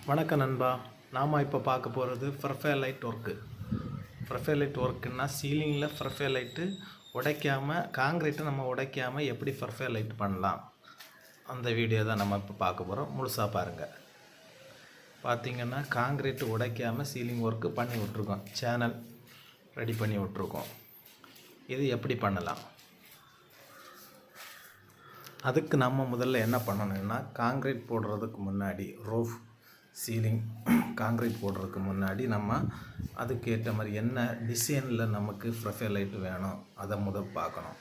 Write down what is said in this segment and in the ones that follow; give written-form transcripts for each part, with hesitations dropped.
வணக்கம் நண்பா. நாம் இப்போ பார்க்க போகிறது ப்ரொஃபைலைட் ஒர்க்கு. ப்ரொஃபைலைட் ஒர்க்குன்னா சீலிங்கில் ப்ரொஃபைலைட்டு உடைக்காமல், காங்கிரீட்டை நம்ம உடைக்காமல் எப்படி ப்ரொஃபைலைட் பண்ணலாம், அந்த வீடியோ தான் நம்ம இப்போ பார்க்க போகிறோம். முழுசாக பாருங்கள். பார்த்திங்கன்னா காங்கிரீட்டு உடைக்காமல் சீலிங் ஒர்க்கு பண்ணி விட்ருக்கோம், சேனல் ரெடி பண்ணி விட்ருக்கோம். இது எப்படி பண்ணலாம், அதுக்கு நம்ம முதல்ல என்ன பண்ணணும்னா, காங்கிரீட் போடுறதுக்கு முன்னாடி ரூஃப் சீலிங் காங்கிரீட் போடுறதுக்கு முன்னாடி நம்ம அதுக்கேற்ற மாதிரி என்ன டிசைனில் நமக்கு ப்ரொஃபைலைட் வேணும் அதை பார்க்கணும்.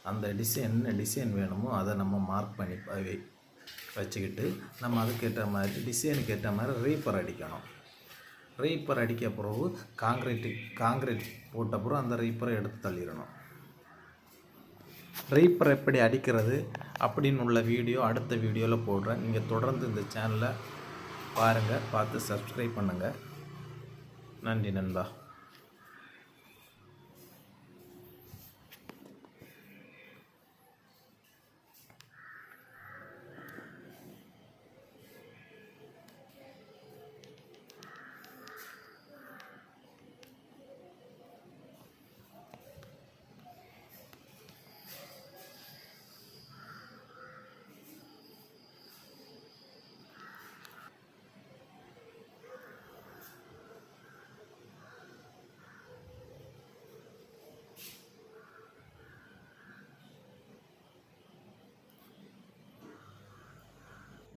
அந்த என்ன டிசைன் வேணுமோ அதை நம்ம மார்க் பண்ணி வச்சுக்கிட்டு நம்ம அதுக்கேற்ற மாதிரி டிசைனுக்கு ஏற்ற மாதிரி ரீப்பர் அடிக்கணும். ரீப்பர் அடிக்க பிறகு காங்கிரீட் போட்ட பிறகு அந்த ரீப்பரை எடுத்து தள்ளிடணும். ரீப்பர் எப்படி அடிக்கிறது அப்படின்னு உள்ள வீடியோ அடுத்த வீடியோவில் போடுறேன். நீங்கள் தொடர்ந்து இந்த சேனலை பாருங்கள், பார்த்து சப்ஸ்கிரைப் பண்ணுங்கள். நன்றி நண்பா.